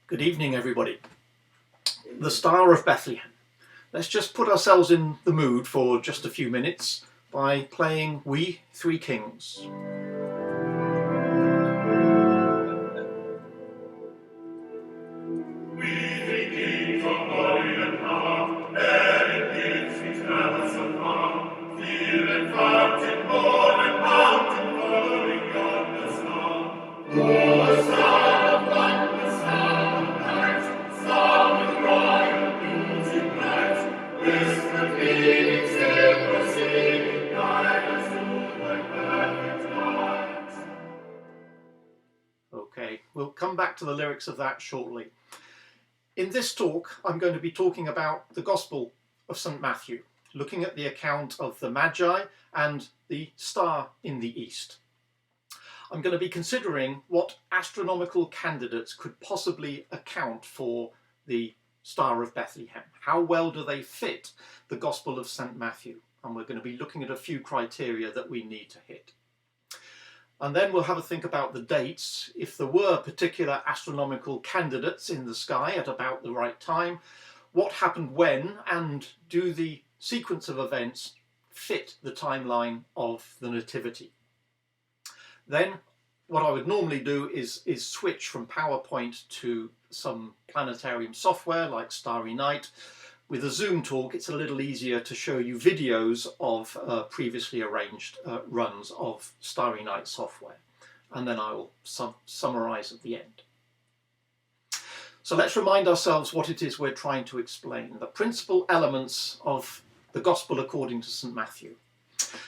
Good evening, everybody. The Star of Bethlehem. Let's just put ourselves in the mood for just a few minutes by playing We Three Kings. Okay, we'll come back to the lyrics of that shortly. In this talk, I'm going to be talking about the Gospel of St. Matthew, looking at the account of the Magi and the star in the east. I'm going to be considering what astronomical candidates could possibly account for the Star of Bethlehem. How well do they fit the Gospel of St. Matthew? And we're going to be looking at a few criteria that we need to hit. And then we'll have a think about the dates. If there were particular astronomical candidates in the sky at about the right time, what happened when, and do the sequence of events fit the timeline of the Nativity? Then what I would normally do is switch from PowerPoint to some planetarium software like Starry Night. With a Zoom talk, it's a little easier to show you videos of previously arranged runs of Starry Night software. And then I will summarize at the end. So let's remind ourselves what it is we're trying to explain, the principal elements of the Gospel according to St. Matthew.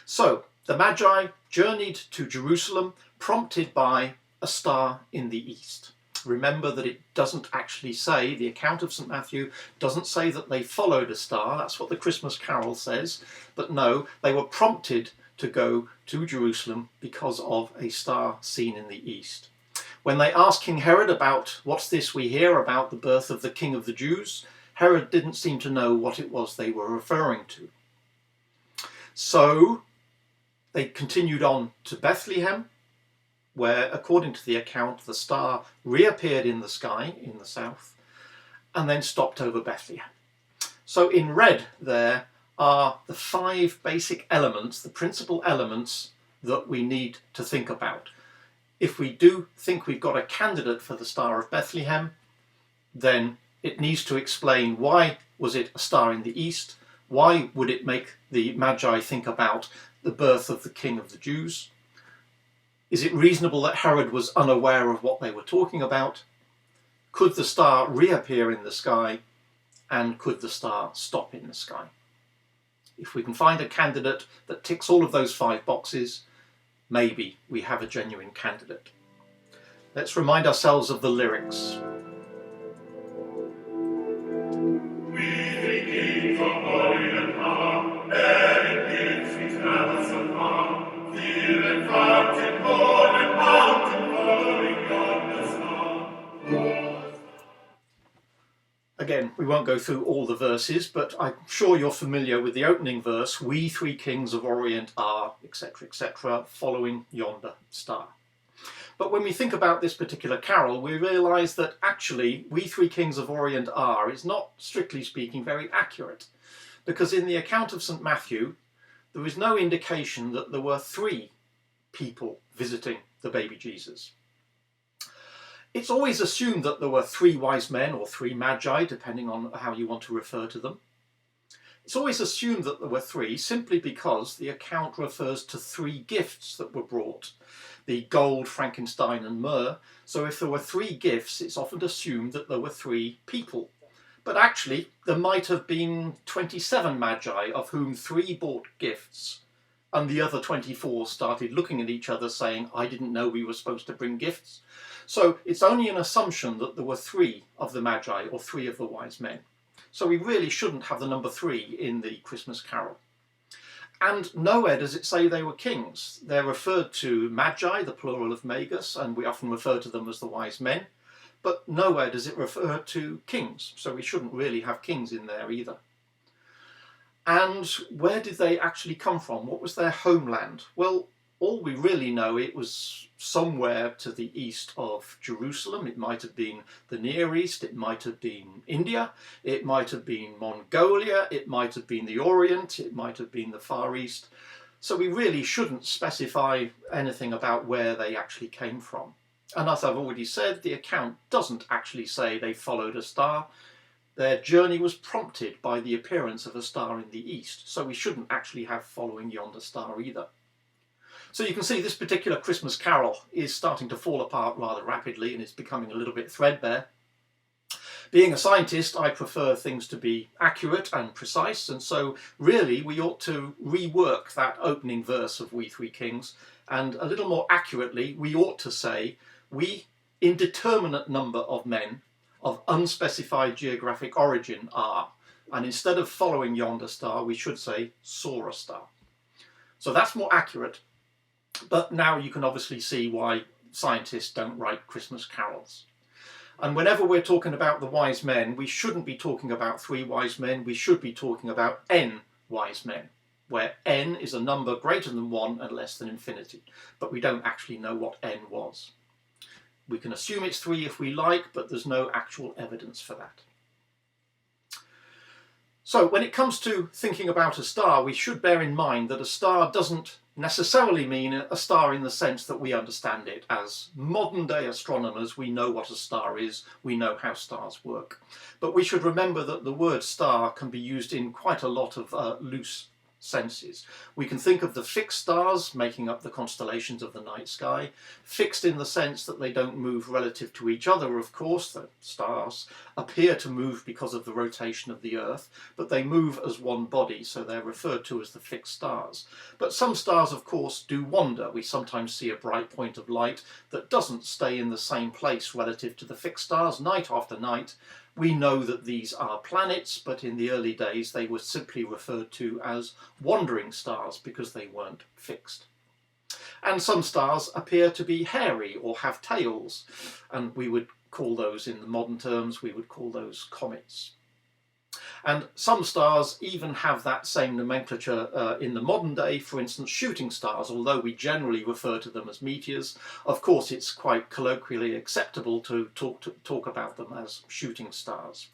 So the Magi journeyed to Jerusalem, prompted by a star in the east. Remember that it doesn't actually say, the account of St. Matthew doesn't say that they followed a star. That's what the Christmas carol says. But no, they were prompted to go to Jerusalem because of a star seen in the east. When they asked King Herod about what's this we hear about the birth of the King of the Jews, Herod didn't seem to know what it was they were referring to. So they continued on to Bethlehem, where, according to the account, the star reappeared in the sky in the south and then stopped over Bethlehem. So in red there are the 5 basic elements, the principal elements that we need to think about. If we do think we've got a candidate for the Star of Bethlehem, then it needs to explain why was it a star in the east, why would it make the Magi think about the birth of the King of the Jews. Is it reasonable that Herod was unaware of what they were talking about? Could the star reappear in the sky? And could the star stop in the sky? If we can find a candidate that ticks all of those 5 boxes, maybe we have a genuine candidate. Let's remind ourselves of the lyrics. Again, we won't go through all the verses, but I'm sure you're familiar with the opening verse, "We three kings of Orient are," etc., following yonder star. But when we think about this particular carol, we realise that actually "We three kings of Orient are" is not, strictly speaking, very accurate, because in the account of St. Matthew, there is no indication that there were 3 people visiting the baby Jesus. It's always assumed that there were 3 wise men or 3 magi, depending on how you want to refer to them. It's always assumed that there were 3 simply because the account refers to 3 gifts that were brought, the gold, frankincense and myrrh. So if there were 3 gifts, it's often assumed that there were 3 people. But actually, there might have been 27 magi, of whom 3 bought gifts, and the other 24 started looking at each other saying, "I didn't know we were supposed to bring gifts." So it's only an assumption that there were 3 of the Magi, or 3 of the wise men. So we really shouldn't have the number 3 in the Christmas carol. And nowhere does it say they were kings. They're referred to Magi, the plural of Magus, and we often refer to them as the wise men. But nowhere does it refer to kings. So we shouldn't really have kings in there either. And where did they actually come from? What was their homeland? Well, All we really know, it was somewhere to the east of Jerusalem. It might have been the Near East, it might have been India, it might have been Mongolia, it might have been the Orient, it might have been the Far East. So we really shouldn't specify anything about where they actually came from. And as I've already said, the account doesn't actually say they followed a star. Their journey was prompted by the appearance of a star in the east, so we shouldn't actually have following yonder star either. So you can see this particular Christmas carol is starting to fall apart rather rapidly, and it's becoming a little bit threadbare. Being a scientist, I prefer things to be accurate and precise, and so really we ought to rework that opening verse of We Three Kings, and a little more accurately we ought to say, we indeterminate number of men of unspecified geographic origin are, and instead of following yonder star we should say saw a star. So that's more accurate, but now you can obviously see why scientists don't write Christmas carols. And whenever we're talking about the wise men, we shouldn't be talking about 3 wise men, we should be talking about n wise men, where n is a number greater than 1 and less than infinity, but we don't actually know what n was. We can assume it's 3 if we like, but there's no actual evidence for that. So when it comes to thinking about a star, we should bear in mind that a star doesn't necessarily mean a star in the sense that we understand it. As modern day astronomers, we know what a star is, we know how stars work. But we should remember that the word star can be used in quite a lot of loose senses. We can think of the fixed stars making up the constellations of the night sky, fixed in the sense that they don't move relative to each other, of course. The stars appear to move because of the rotation of the Earth, but they move as one body, so they're referred to as the fixed stars. But some stars, of course, do wander. We sometimes see a bright point of light that doesn't stay in the same place relative to the fixed stars night after night. We know that these are planets, but in the early days they were simply referred to as wandering stars because they weren't fixed. And some stars appear to be hairy or have tails, and we would call those, in the modern terms, we would call those comets. And some stars even have that same nomenclature in the modern day, for instance shooting stars, although we generally refer to them as meteors. Of course it's quite colloquially acceptable to talk about them as shooting stars.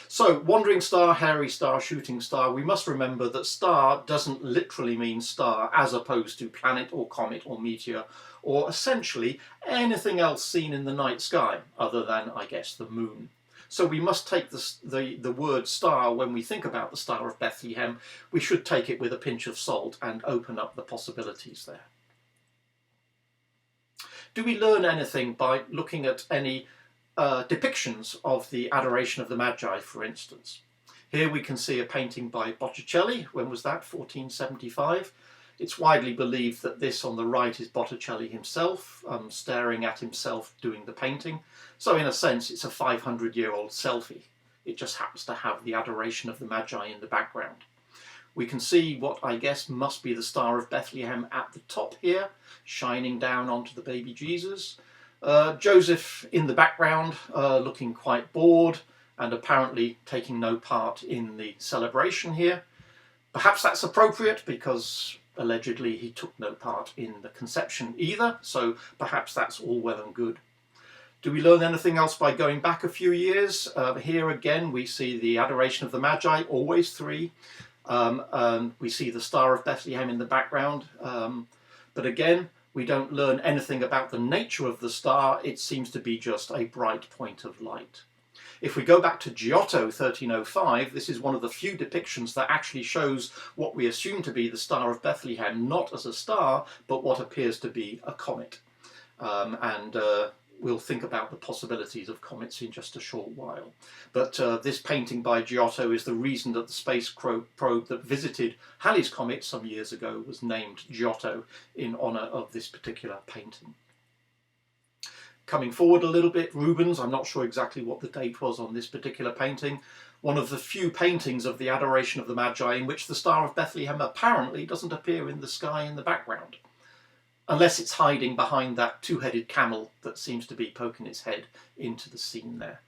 So wandering star, hairy star, shooting star, we must remember that star doesn't literally mean star as opposed to planet or comet or meteor or essentially anything else seen in the night sky other than, I guess, the moon. So we must take the word star when we think about the Star of Bethlehem. We should take it with a pinch of salt and open up the possibilities there. Do we learn anything by looking at any depictions of the Adoration of the Magi, for instance? Here we can see a painting by Botticelli. When was that? 1475. It's widely believed that this on the right is Botticelli himself, staring at himself doing the painting. So in a sense it's a 500-year-old selfie. It just happens to have the Adoration of the Magi in the background. We can see what I guess must be the Star of Bethlehem at the top here, shining down onto the baby Jesus. Joseph in the background, looking quite bored and apparently taking no part in the celebration here. Perhaps that's appropriate because allegedly he took no part in the conception either, so perhaps that's all well and good. Do we learn anything else by going back a few years? Here again we see the Adoration of the Magi, always 3. We see the Star of Bethlehem in the background, but again we don't learn anything about the nature of the star. It seems to be just a bright point of light. If we go back to Giotto 1305, this is one of the few depictions that actually shows what we assume to be the Star of Bethlehem, not as a star, but what appears to be a comet. We'll think about the possibilities of comets in just a short while. But this painting by Giotto is the reason that the space probe that visited Halley's Comet some years ago was named Giotto in honour of this particular painting. Coming forward a little bit, Rubens, I'm not sure exactly what the date was on this particular painting, one of the few paintings of the Adoration of the Magi in which the Star of Bethlehem apparently doesn't appear in the sky in the background, unless it's hiding behind that 2-headed camel that seems to be poking its head into the scene there.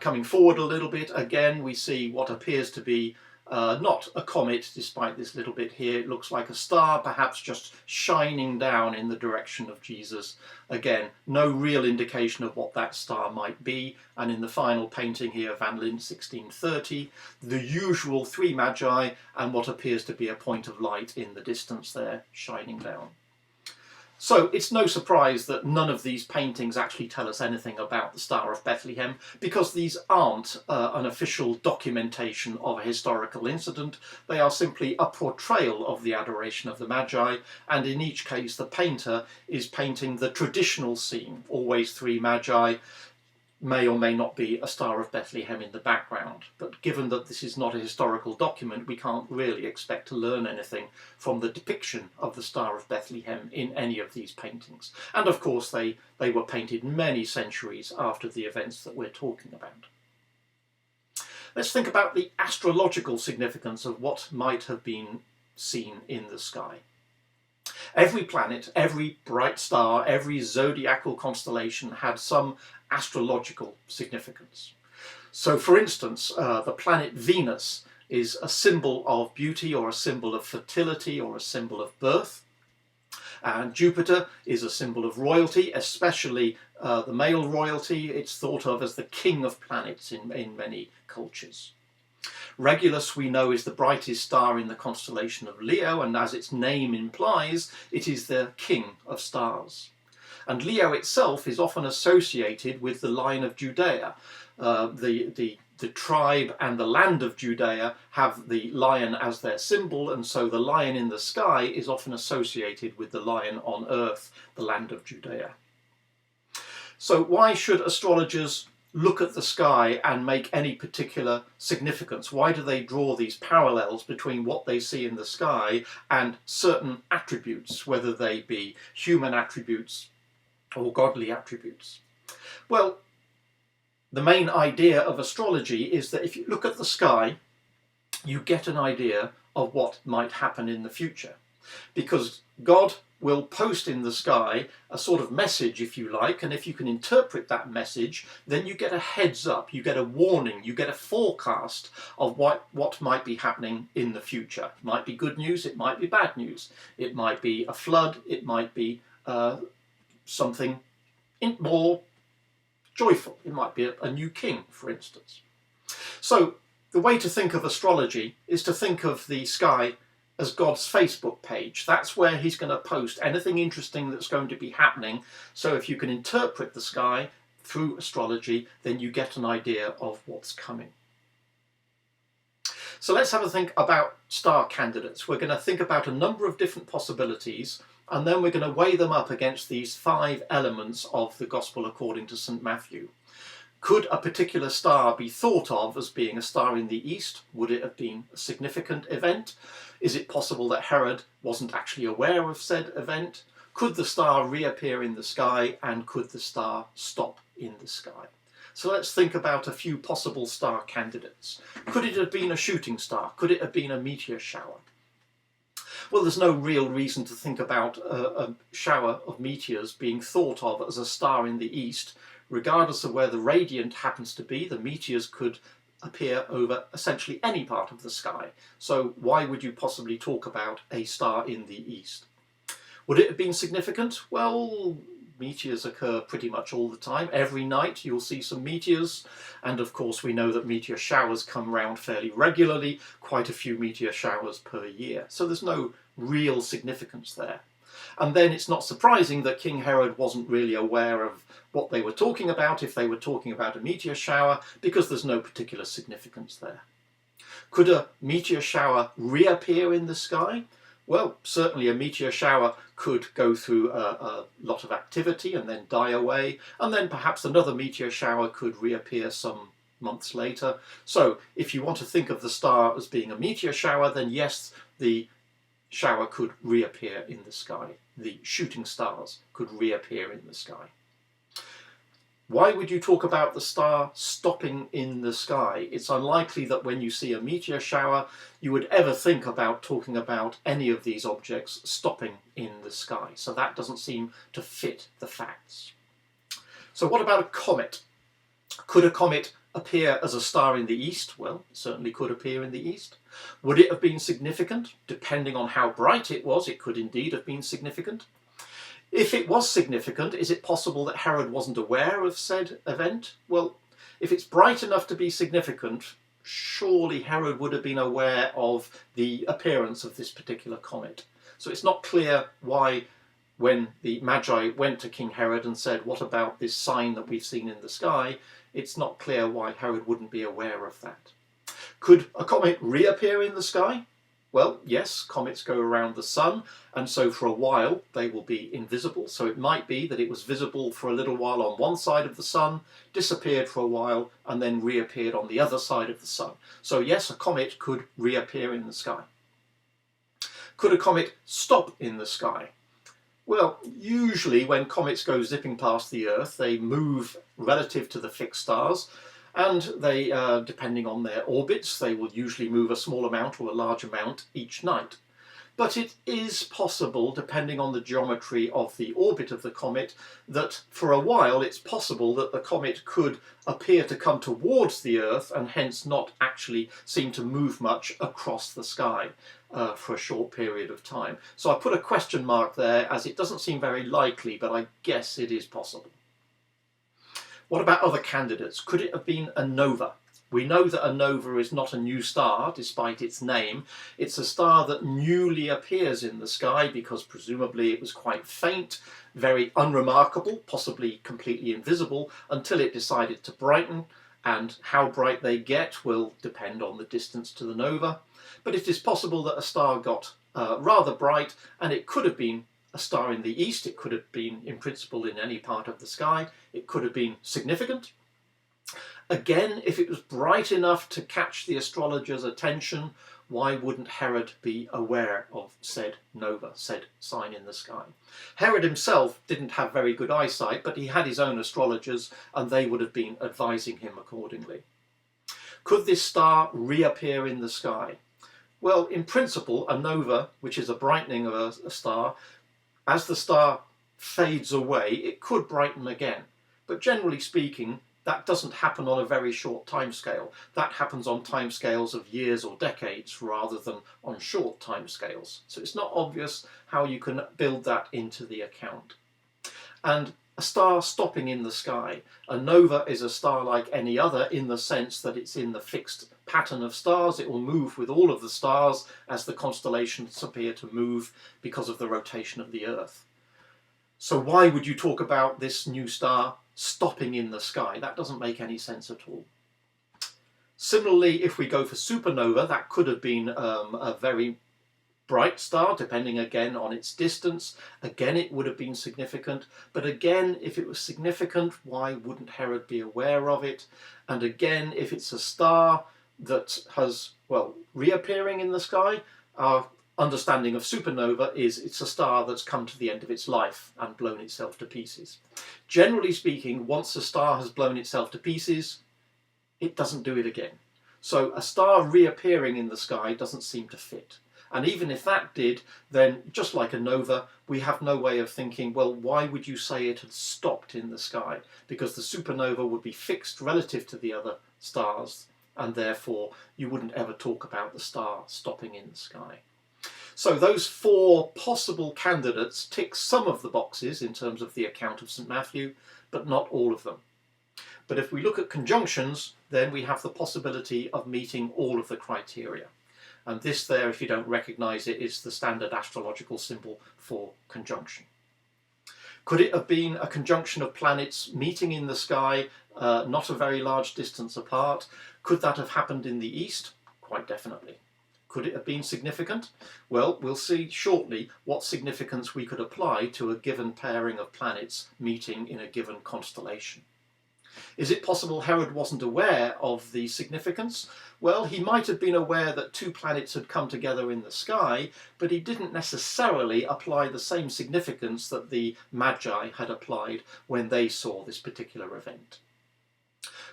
Coming forward a little bit, again we see what appears to be Not a comet, despite this little bit here. It looks like a star, perhaps just shining down in the direction of Jesus. Again, no real indication of what that star might be. And in the final painting here, Van Lint 1630, the usual three magi and what appears to be a point of light in the distance there, shining down. So it's no surprise that none of these paintings actually tell us anything about the Star of Bethlehem, because these aren't an official documentation of a historical incident. They are simply a portrayal of the adoration of the Magi, and in each case the painter is painting the traditional scene, always three Magi. May or may not be a Star of Bethlehem in the background, but given that this is not a historical document, we can't really expect to learn anything from the depiction of the Star of Bethlehem in any of these paintings. And of course they were painted many centuries after the events that we're talking about. Let's think about the astrological significance of what might have been seen in the sky. Every planet, every bright star, every zodiacal constellation had some astrological significance. So for instance, the planet Venus is a symbol of beauty, or a symbol of fertility, or a symbol of birth. And Jupiter is a symbol of royalty, especially the male royalty. It's thought of as the king of planets in many cultures. Regulus, we know, is the brightest star in the constellation of Leo, and as its name implies, it is the king of stars. And Leo itself is often associated with the line of Judea. The tribe and the land of Judea have the lion as their symbol, and so the lion in the sky is often associated with the lion on earth, the land of Judea. So why should astrologers look at the sky and make any particular significance? Why do they draw these parallels between what they see in the sky and certain attributes, whether they be human attributes or godly attributes? Well, the main idea of astrology is that if you look at the sky, you get an idea of what might happen in the future, because God will post in the sky a sort of message, if you like, and if you can interpret that message, then you get a heads up, you get a warning, you get a forecast of what might be happening in the future. It might be good news, it might be bad news, it might be a flood, it might be something more joyful, it might be a new king, for instance. So the way to think of astrology is to think of the sky as God's Facebook page. That's where he's going to post anything interesting that's going to be happening. So if you can interpret the sky through astrology, then you get an idea of what's coming. So let's have a think about star candidates. We're going to think about a number of different possibilities, and then we're going to weigh them up against these 5 elements of the Gospel according to St. Matthew. Could a particular star be thought of as being a star in the east? Would it have been a significant event? Is it possible that Herod wasn't actually aware of said event? Could the star reappear in the sky, and could the star stop in the sky? So let's think about a few possible star candidates. Could it have been a shooting star? Could it have been a meteor shower? Well, there's no real reason to think about a shower of meteors being thought of as a star in the east. Regardless of where the radiant happens to be, the meteors could appear over essentially any part of the sky. So why would you possibly talk about a star in the east? Would it have been significant? Well, meteors occur pretty much all the time. Every night you'll see some meteors, and of course we know that meteor showers come round fairly regularly, quite a few meteor showers per year. So there's no real significance there. And then it's not surprising that King Herod wasn't really aware of what they were talking about if they were talking about a meteor shower, because there's no particular significance there. Could a meteor shower reappear in the sky? Well, certainly a meteor shower could go through a lot of activity and then die away, and then perhaps another meteor shower could reappear some months later. So if you want to think of the star as being a meteor shower, then yes, the shower could reappear in the sky. The shooting stars could reappear in the sky. Why would you talk about the star stopping in the sky? It's unlikely that when you see a meteor shower, you would ever think about talking about any of these objects stopping in the sky. So that doesn't seem to fit the facts. So what about a comet? Could a comet appear as a star in the east? Well, it certainly could appear in the east. Would it have been significant? Depending on how bright it was, it could indeed have been significant. If it was significant, is it possible that Herod wasn't aware of said event? Well, if it's bright enough to be significant, surely Herod would have been aware of the appearance of this particular comet. So it's not clear why, when the Magi went to King Herod and said, what about this sign that we've seen in the sky? It's not clear why Herod wouldn't be aware of that. Could a comet reappear in the sky? Well, yes, comets go around the sun, and so for a while they will be invisible. So it might be that it was visible for a little while on one side of the sun, disappeared for a while, and then reappeared on the other side of the sun. So yes, a comet could reappear in the sky. Could a comet stop in the sky? Well, usually when comets go zipping past the Earth, they move relative to the fixed stars, and they, depending on their orbits, they will usually move a small amount or a large amount each night. But it is possible, depending on the geometry of the orbit of the comet, that for a while it's possible that the comet could appear to come towards the Earth and hence not actually seem to move much across the sky for a short period of time. So I put a question mark there, as it doesn't seem very likely, but I guess it is possible. What about other candidates? Could it have been a nova? We know that a nova is not a new star, despite its name. It's a star that newly appears in the sky because presumably it was quite faint, very unremarkable, possibly completely invisible, until it decided to brighten, and how bright they get will depend on the distance to the nova. But it is possible that a star got rather bright, and it could have been a star in the east. It could have been, in principle, in any part of the sky. It could have been significant. Again, if it was bright enough to catch the astrologer's attention, why wouldn't Herod be aware of said nova, said sign in the sky? Herod himself didn't have very good eyesight, but he had his own astrologers, and they would have been advising him accordingly. Could this star reappear in the sky? Well, in principle, a nova, which is a brightening of a star, as the star fades away, it could brighten again. But generally speaking, that doesn't happen on a very short timescale. That happens on timescales of years or decades rather than on short timescales. So it's not obvious how you can build that into the account. And a star stopping in the sky. A nova is a star like any other in the sense that it's in the fixed pattern of stars. It will move with all of the stars as the constellations appear to move because of the rotation of the Earth. So why would you talk about this new star stopping in the sky? That doesn't make any sense at all. Similarly, if we go for supernova, that could have been a very bright star, depending again on its distance. Again, it would have been significant. But again, if it was significant, why wouldn't Herod be aware of it? And again, if it's a star that has, well, reappearing in the sky, our understanding of supernova is it's a star that's come to the end of its life and blown itself to pieces. Generally speaking, once a star has blown itself to pieces, it doesn't do it again. So a star reappearing in the sky doesn't seem to fit. And even if that did, then just like a nova, we have no way of thinking, well, why would you say it had stopped in the sky? Because the supernova would be fixed relative to the other stars, and therefore you wouldn't ever talk about the star stopping in the sky. So those four possible candidates tick some of the boxes in terms of the account of St. Matthew, but not all of them. But if we look at conjunctions, then we have the possibility of meeting all of the criteria. And this there, if you don't recognise it, is the standard astrological symbol for conjunction. Could it have been a conjunction of planets meeting in the sky, not a very large distance apart? Could that have happened in the east? Quite definitely. Could it have been significant? Well, we'll see shortly what significance we could apply to a given pairing of planets meeting in a given constellation. Is it possible Herod wasn't aware of the significance? Well, he might have been aware that two planets had come together in the sky, but he didn't necessarily apply the same significance that the Magi had applied when they saw this particular event.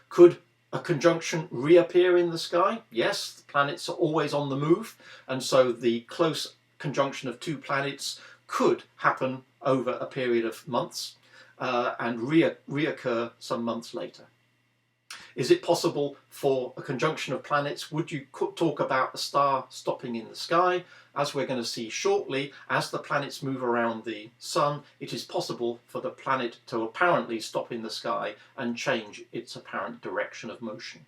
Could a conjunction reappear in the sky? Yes, the planets are always on the move, and so the close conjunction of two planets could happen over a period of months and reoccur some months later. Is it possible for a conjunction of planets? Would you talk about a star stopping in the sky? As we're going to see shortly, as the planets move around the Sun, it is possible for the planet to apparently stop in the sky and change its apparent direction of motion.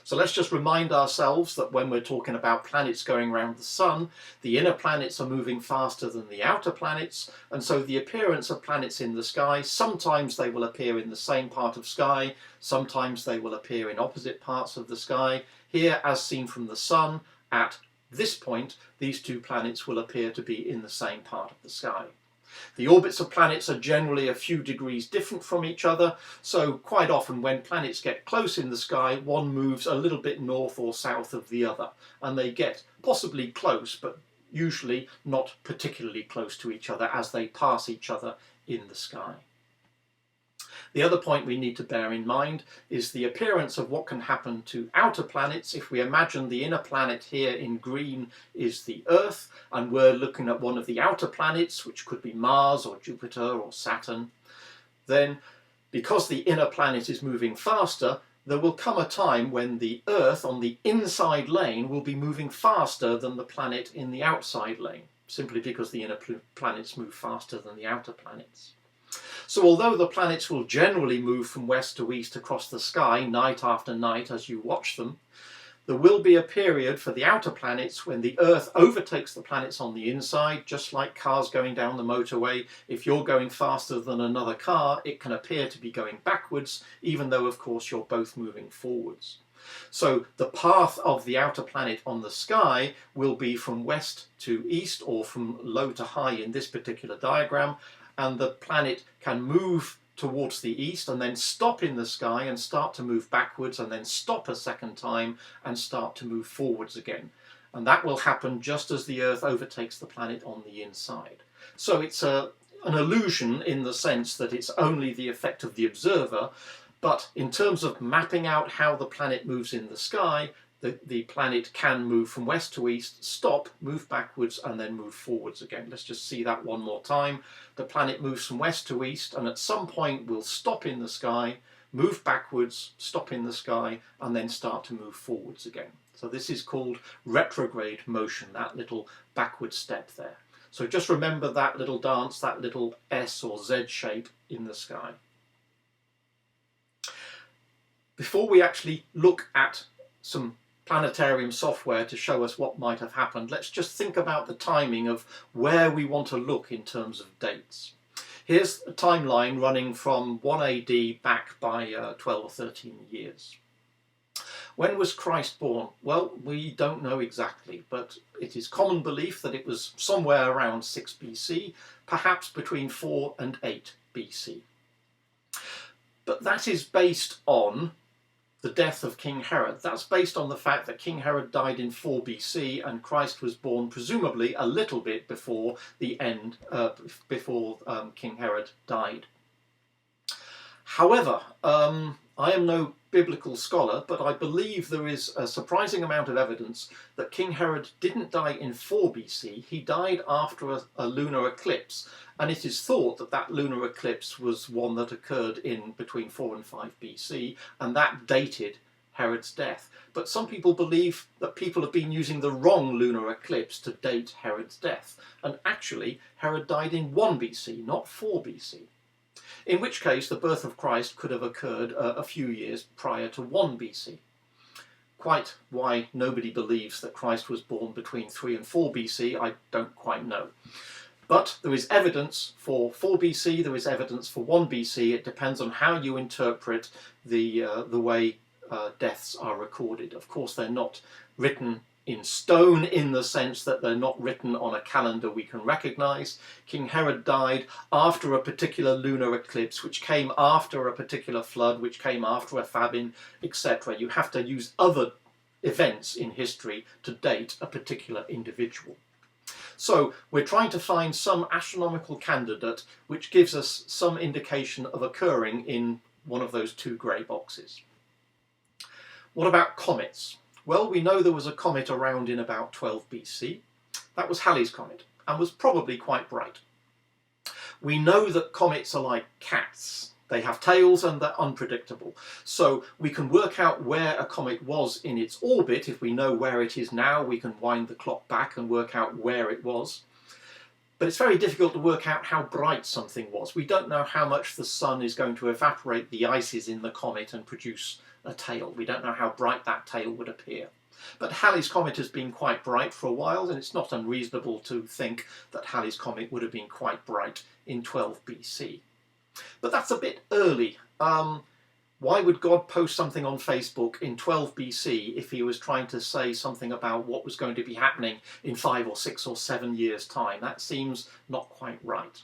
So let's just remind ourselves that when we're talking about planets going around the Sun, the inner planets are moving faster than the outer planets, and so the appearance of planets in the sky, sometimes they will appear in the same part of sky, sometimes they will appear in opposite parts of the sky. Here, as seen from the Sun, at this point, these two planets will appear to be in the same part of the sky. The orbits of planets are generally a few degrees different from each other, so quite often when planets get close in the sky, one moves a little bit north or south of the other, and they get possibly close, but usually not particularly close to each other as they pass each other in the sky. The other point we need to bear in mind is the appearance of what can happen to outer planets. If we imagine the inner planet here in green is the Earth, and we're looking at one of the outer planets, which could be Mars or Jupiter or Saturn, then because the inner planet is moving faster, there will come a time when the Earth on the inside lane will be moving faster than the planet in the outside lane, simply because the inner planets move faster than the outer planets. So although the planets will generally move from west to east across the sky night after night as you watch them, there will be a period for the outer planets when the Earth overtakes the planets on the inside, just like cars going down the motorway. If you're going faster than another car, it can appear to be going backwards, even though of course you're both moving forwards. So the path of the outer planet on the sky will be from west to east, or from low to high in this particular diagram, and the planet can move towards the east and then stop in the sky and start to move backwards and then stop a second time and start to move forwards again. And that will happen just as the Earth overtakes the planet on the inside. So it's an illusion in the sense that it's only the effect of the observer, but in terms of mapping out how the planet moves in the sky, the planet can move from west to east, stop, move backwards, and then move forwards again. Let's just see that one more time. The planet moves from west to east, and at some point will stop in the sky, move backwards, stop in the sky, and then start to move forwards again. So this is called retrograde motion, that little backward step there. So just remember that little dance, that little S or Z shape in the sky. Before we actually look at some planetarium software to show us what might have happened, let's just think about the timing of where we want to look in terms of dates. Here's a timeline running from 1 AD back by 12 or 13 years. When was Christ born? Well, we don't know exactly, but it is common belief that it was somewhere around 6 BC, perhaps between 4 and 8 BC. But that is based on the death of King Herod. That's based on the fact that King Herod died in 4 BC and Christ was born presumably a little bit before the end, King Herod died. However, I am no biblical scholar, but I believe there is a surprising amount of evidence that King Herod didn't die in 4 BC, he died after a lunar eclipse, and it is thought that that lunar eclipse was one that occurred in between 4 and 5 BC, and that dated Herod's death. But some people believe that people have been using the wrong lunar eclipse to date Herod's death, and actually Herod died in 1 BC, not 4 BC. In which case the birth of Christ could have occurred a few years prior to 1 BC. Quite why nobody believes that Christ was born between 3 and 4 BC, I don't quite know. But there is evidence for 4 BC, there is evidence for 1 BC. It depends on how you interpret the way deaths are recorded. Of course, they're not written in stone in the sense that they're not written on a calendar we can recognise. King Herod died after a particular lunar eclipse, which came after a particular flood, which came after a famine, etc. You have to use other events in history to date a particular individual. So we're trying to find some astronomical candidate which gives us some indication of occurring in one of those 2 grey boxes. What about comets? Well, we know there was a comet around in about 12 BC. That was Halley's Comet and was probably quite bright. We know that comets are like cats. They have tails and they're unpredictable. So we can work out where a comet was in its orbit. If we know where it is now, we can wind the clock back and work out where it was. But it's very difficult to work out how bright something was. We don't know how much the sun is going to evaporate the ices in the comet and produce a tail. We don't know how bright that tail would appear. But Halley's Comet has been quite bright for a while, and it's not unreasonable to think that Halley's Comet would have been quite bright in 12 BC. But that's a bit early. Why would God post something on Facebook in 12 BC if he was trying to say something about what was going to be happening in 5 or 6 or 7 years' time? That seems not quite right.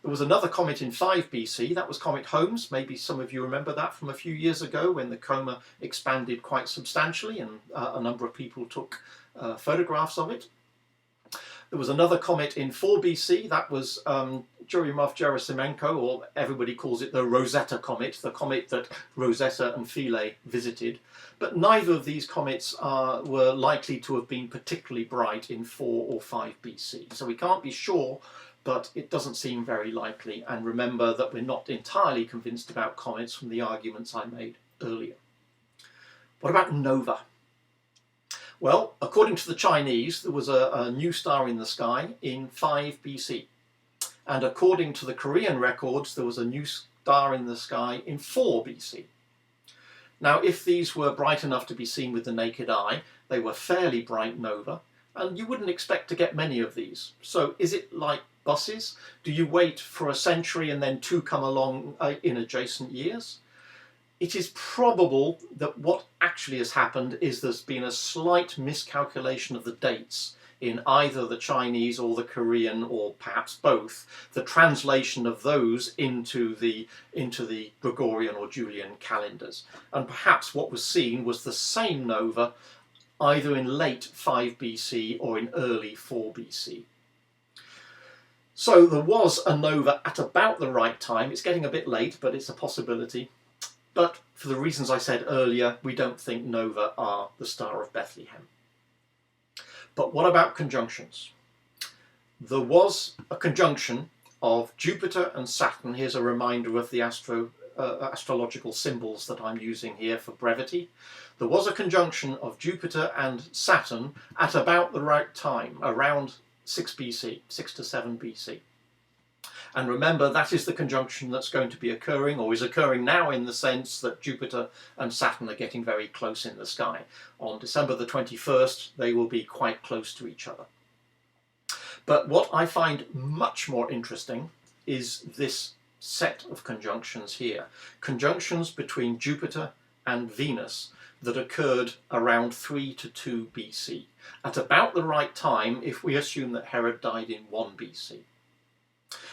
There was another comet in 5 BC, that was Comet Holmes. Maybe some of you remember that from a few years ago when the coma expanded quite substantially and a number of people took photographs of it. There was another comet in 4 BC, that was Churyumov-Gerasimenko, or everybody calls it the Rosetta comet, the comet that Rosetta and Philae visited. But neither of these comets were likely to have been particularly bright in 4 or 5 BC. So we can't be sure, but it doesn't seem very likely. And remember that we're not entirely convinced about comets from the arguments I made earlier. What about nova? Well, according to the Chinese, there was a new star in the sky in 5 BC. And according to the Korean records, there was a new star in the sky in 4 BC. Now, if these were bright enough to be seen with the naked eye, they were fairly bright nova, and you wouldn't expect to get many of these. So is it like buses? Do you wait for a century and then 2 come along in adjacent years? It is probable that what actually has happened is there's been a slight miscalculation of the dates in either the Chinese or the Korean, or perhaps both, the translation of those into the Gregorian or Julian calendars. And perhaps what was seen was the same nova either in late 5 BC or in early 4 BC. So there was a nova at about the right time. It's getting a bit late, but it's a possibility. But for the reasons I said earlier, we don't think nova are the Star of Bethlehem. But what about conjunctions? There was a conjunction of Jupiter and Saturn. Here's a reminder of the astrological symbols that I'm using here for brevity. There was a conjunction of Jupiter and Saturn at about the right time, around 6 BC, 6 to 7 BC. And remember, that is the conjunction that's going to be occurring, or is occurring now, in the sense that Jupiter and Saturn are getting very close in the sky. On December the 21st, they will be quite close to each other. But what I find much more interesting is this set of conjunctions here. Conjunctions between Jupiter and Venus that occurred around 3 to 2 BC, at about the right time if we assume that Herod died in 1 BC.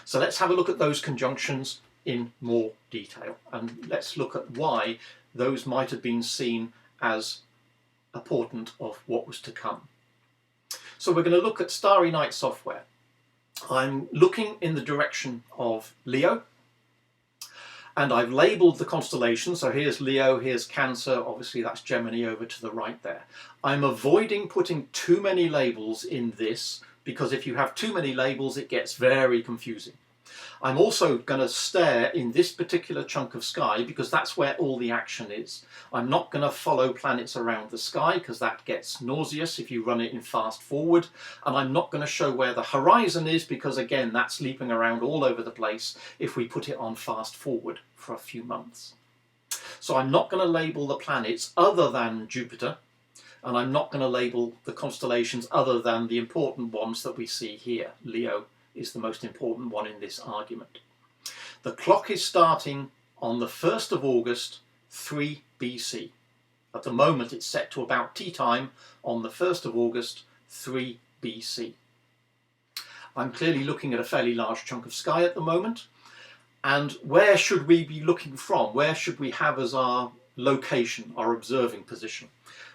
So let's have a look at those conjunctions in more detail, and let's look at why those might have been seen as a portent of what was to come. So we're going to look at Starry Night software. I'm looking in the direction of Leo, and I've labelled the constellations. So here's Leo, here's Cancer, obviously that's Gemini over to the right there. I'm avoiding putting too many labels in this, because if you have too many labels, it gets very confusing. I'm also going to stare in this particular chunk of sky because that's where all the action is. I'm not going to follow planets around the sky because that gets nauseous if you run it in fast forward. And I'm not going to show where the horizon is because, again, that's leaping around all over the place if we put it on fast forward for a few months. So I'm not going to label the planets other than Jupiter, and I'm not going to label the constellations other than the important ones that we see here. Leo is the most important one in this argument. The clock is starting on the 1st of August, 3 BC. At the moment it's set to about tea time on the 1st of August, 3 BC. I'm clearly looking at a fairly large chunk of sky at the moment. And where should we be looking from? Where should we have as our location, our observing position?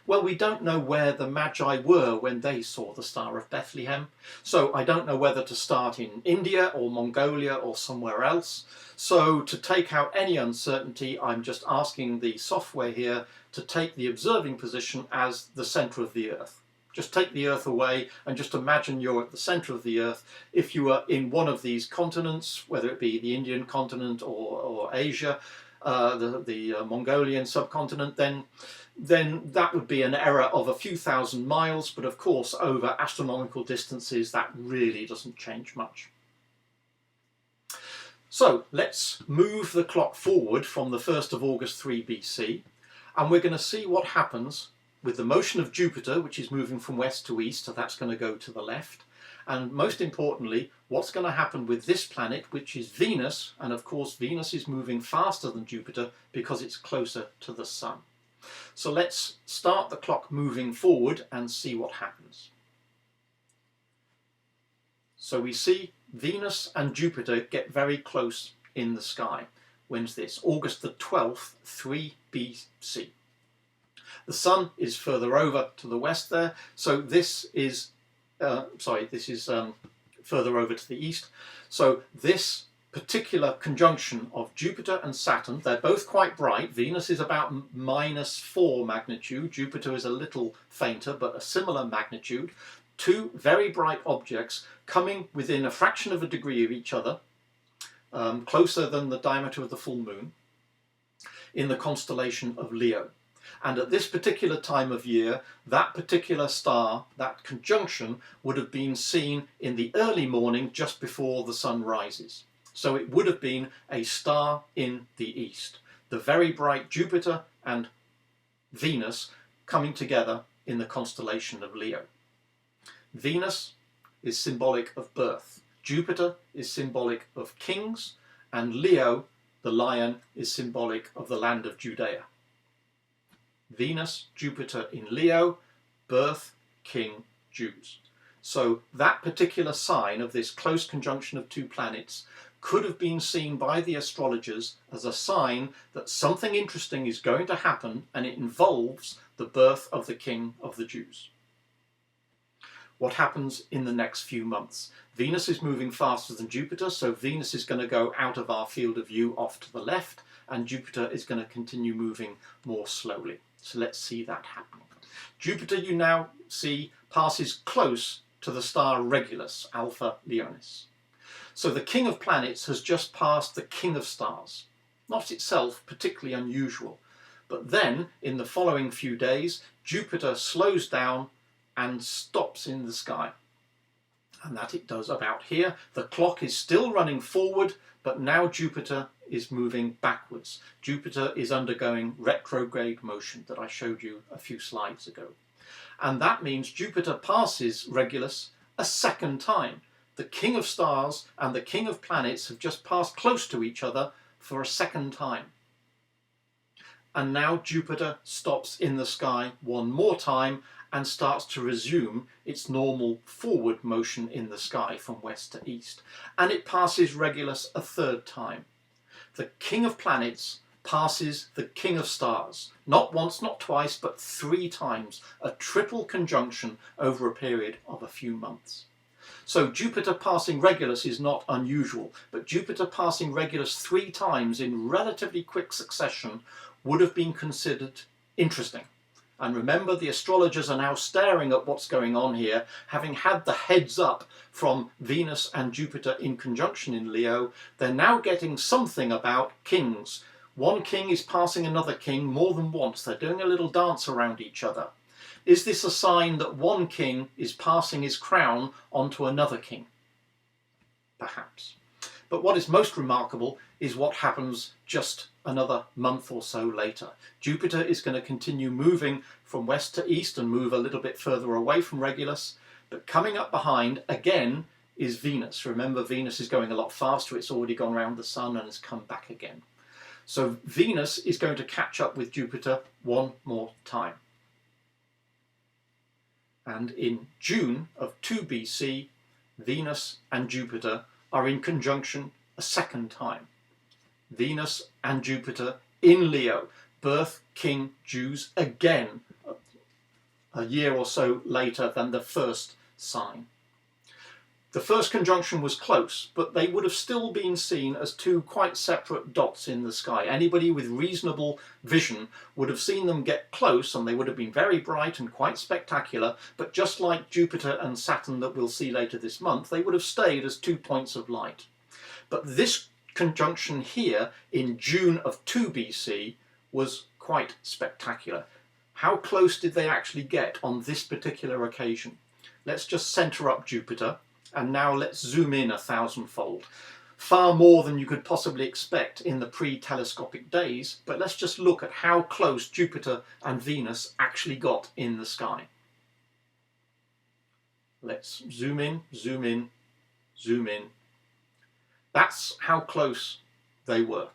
Well, we don't know where the Magi were when they saw the Star of Bethlehem, so I don't know whether to start in India or Mongolia or somewhere else. So to take out any uncertainty, I'm just asking the software here to take the observing position as the centre of the Earth. Just take the Earth away and just imagine you're at the centre of the Earth. If you were in one of these continents, whether it be the Indian continent or Asia, the Mongolian subcontinent, then that would be an error of a few thousand miles, but of course over astronomical distances that really doesn't change much. So let's move the clock forward from the 1st of August 3 BC, and we're going to see what happens with the motion of Jupiter, which is moving from west to east, so that's going to go to the left. And most importantly, what's going to happen with this planet, which is Venus, and of course Venus is moving faster than Jupiter because it's closer to the Sun. So let's start the clock moving forward and see what happens. So we see Venus and Jupiter get very close in the sky. When's this? August the 12th, 3 BC. The Sun is further over to the west there, so this is further over to the east. So this particular conjunction of Jupiter and Saturn, they're both quite bright. Venus is about -4 magnitude, Jupiter is a little fainter, but a similar magnitude. Two very bright objects coming within a fraction of a degree of each other, closer than the diameter of the full moon, in the constellation of Leo. And at this particular time of year, that particular star, that conjunction, would have been seen in the early morning just before the sun rises. So it would have been a star in the east. The very bright Jupiter and Venus coming together in the constellation of Leo. Venus is symbolic of birth. Jupiter is symbolic of kings. And Leo, the lion, is symbolic of the land of Judea. Venus, Jupiter in Leo, birth, king, Jews. So that particular sign of this close conjunction of two planets could have been seen by the astrologers as a sign that something interesting is going to happen, and it involves the birth of the king of the Jews. What happens in the next few months? Venus is moving faster than Jupiter, so Venus is going to go out of our field of view off to the left, and Jupiter is going to continue moving more slowly. So let's see that happening. Jupiter, you now see, passes close to the star Regulus, Alpha Leonis. So the king of planets has just passed the king of stars. Not itself particularly unusual, but then in the following few days, Jupiter slows down and stops in the sky. And that it does about here. The clock is still running forward, but now Jupiter is moving backwards. Jupiter is undergoing retrograde motion that I showed you a few slides ago. And that means Jupiter passes Regulus a second time. The king of stars and the king of planets have just passed close to each other for a second time. And now Jupiter stops in the sky one more time and starts to resume its normal forward motion in the sky from west to east. And it passes Regulus a third time. The king of planets passes the king of stars. Not once, not twice, but 3 times. A triple conjunction over a period of a few months. So Jupiter passing Regulus is not unusual, but Jupiter passing Regulus 3 times in relatively quick succession would have been considered interesting. And remember, the astrologers are now staring at what's going on here, having had the heads up from Venus and Jupiter in conjunction in Leo. They're now getting something about kings. One king is passing another king more than once. They're doing a little dance around each other. Is this a sign that one king is passing his crown onto another king? Perhaps. But what is most remarkable is what happens just another month or so later. Jupiter is going to continue moving from west to east and move a little bit further away from Regulus, but coming up behind again is Venus. Remember, Venus is going a lot faster. It's already gone around the sun and has come back again. So Venus is going to catch up with Jupiter one more time. And in June of 2 BC, Venus and Jupiter are in conjunction a second time. Venus and Jupiter in Leo, birth, king, Jews, again a year or so later than the first sign. The first conjunction was close, but they would have still been seen as two quite separate dots in the sky. Anybody with reasonable vision would have seen them get close, and they would have been very bright and quite spectacular, but just like Jupiter and Saturn that we'll see later this month, they would have stayed as 2 points of light. But this conjunction here in June of 2 BC was quite spectacular. How close did they actually get on this particular occasion? Let's just centre up Jupiter, and now let's zoom in 1,000-fold. Far more than you could possibly expect in the pre-telescopic days, but let's just look at how close Jupiter and Venus actually got in the sky. Let's zoom in, zoom in, zoom in. That's how close they were.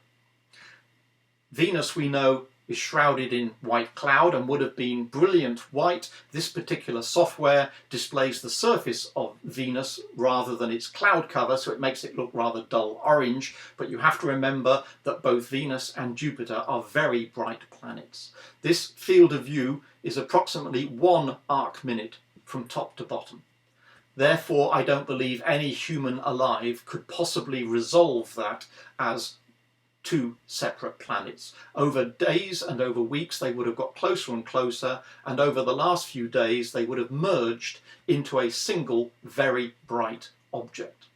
Venus, we know, is shrouded in white cloud and would have been brilliant white. This particular software displays the surface of Venus rather than its cloud cover, so it makes it look rather dull orange, but you have to remember that both Venus and Jupiter are very bright planets. This field of view is approximately 1 arc minute from top to bottom. Therefore, I don't believe any human alive could possibly resolve that as two separate planets. Over days and over weeks they would have got closer and closer, and over the last few days they would have merged into a single very bright object,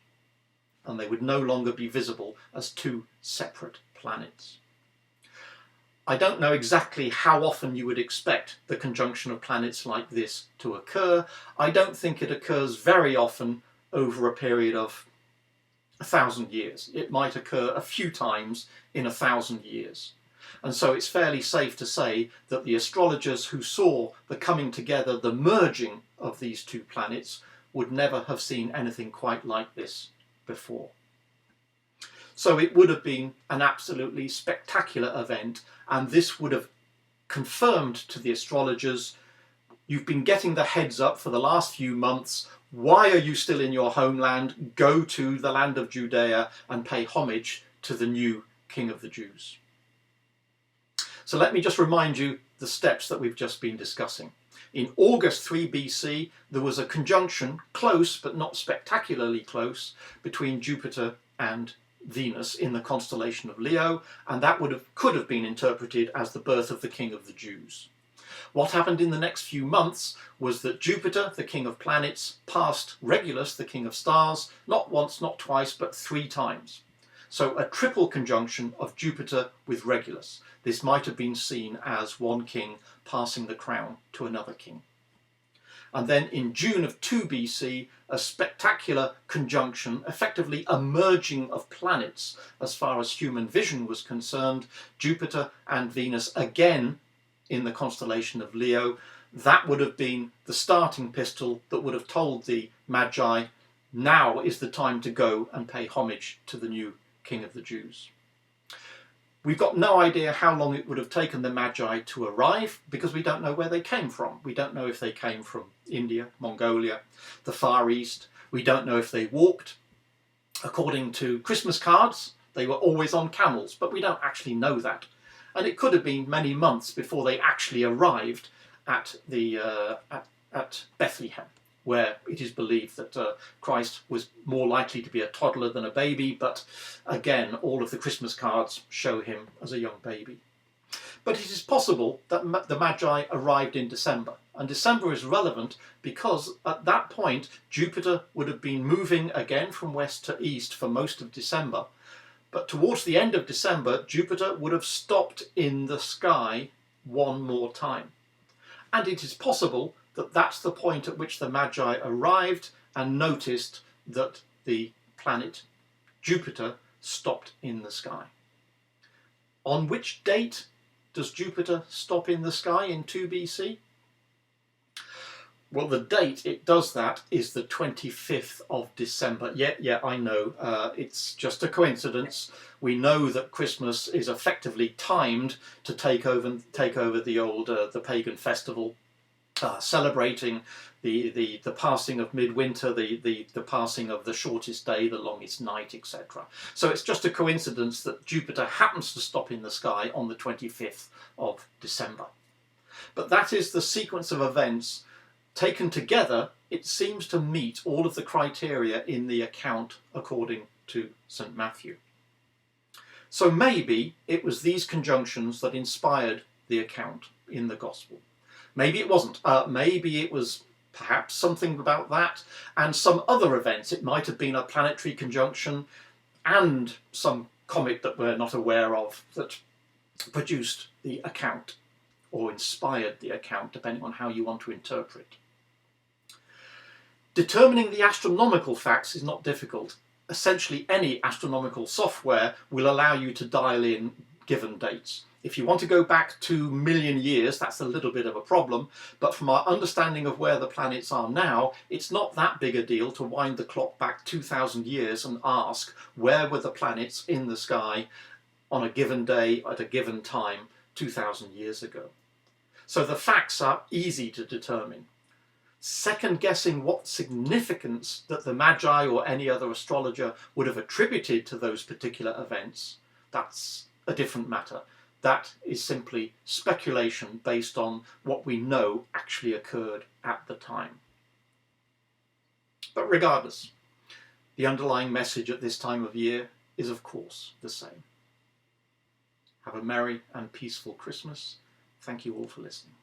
and they would no longer be visible as two separate planets. I don't know exactly how often you would expect the conjunction of planets like this to occur. I don't think it occurs very often over a period of 1,000 years. It might occur a few times in 1,000 years. And so it's fairly safe to say that the astrologers who saw the coming together, the merging of these two planets, would never have seen anything quite like this before. So it would have been an absolutely spectacular event, and this would have confirmed to the astrologers, you've been getting the heads up for the last few months. Why are you still in your homeland? Go to the land of Judea and pay homage to the new King of the Jews. So let me just remind you the steps that we've just been discussing. In August 3 BC, there was a conjunction, close but not spectacularly close, between Jupiter and Venus in the constellation of Leo, and that could have been interpreted as the birth of the King of the Jews. What happened in the next few months was that Jupiter, the king of planets, passed Regulus, the king of stars, not once, not twice, but 3 times. So a triple conjunction of Jupiter with Regulus. This might have been seen as one king passing the crown to another king. And then in June of 2 BC, a spectacular conjunction, effectively a merging of planets as far as human vision was concerned, Jupiter and Venus again in the constellation of Leo. That would have been the starting pistol that would have told the Magi, now is the time to go and pay homage to the new King of the Jews. We've got no idea how long it would have taken the Magi to arrive, because we don't know where they came from. We don't know if they came from India, Mongolia, the Far East. We don't know if they walked. According to Christmas cards, they were always on camels, but we don't actually know that. And it could have been many months before they actually arrived at Bethlehem, where it is believed that Christ was more likely to be a toddler than a baby, but again, all of the Christmas cards show him as a young baby. But it is possible that the Magi arrived in December, and December is relevant because at that point Jupiter would have been moving again from west to east for most of December. But towards the end of December, Jupiter would have stopped in the sky one more time. And it is possible that that's the point at which the Magi arrived and noticed that the planet Jupiter stopped in the sky. On which date does Jupiter stop in the sky in 2 BC? Well, the date it does that is the 25th of December. Yeah, I know. It's just a coincidence. We know that Christmas is effectively timed to take over the pagan festival, celebrating the passing of midwinter, the passing of the shortest day, the longest night, etc. So it's just a coincidence that Jupiter happens to stop in the sky on the 25th of December. But that is the sequence of events taken together, it seems to meet all of the criteria in the account according to St. Matthew. So maybe it was these conjunctions that inspired the account in the Gospel. Maybe it wasn't. Maybe it was perhaps something about that and some other events. It might have been a planetary conjunction and some comet that we're not aware of that produced the account or inspired the account, depending on how you want to interpret. Determining the astronomical facts is not difficult. Essentially, any astronomical software will allow you to dial in given dates. If you want to go back 2 million years, that's a little bit of a problem, but from our understanding of where the planets are now, it's not that big a deal to wind the clock back 2,000 years and ask where were the planets in the sky on a given day at a given time 2,000 years ago. So the facts are easy to determine. Second guessing what significance that the Magi or any other astrologer would have attributed to those particular events, that's a different matter. That is simply speculation based on what we know actually occurred at the time. But regardless, the underlying message at this time of year is of course the same. Have a merry and peaceful Christmas. Thank you all for listening.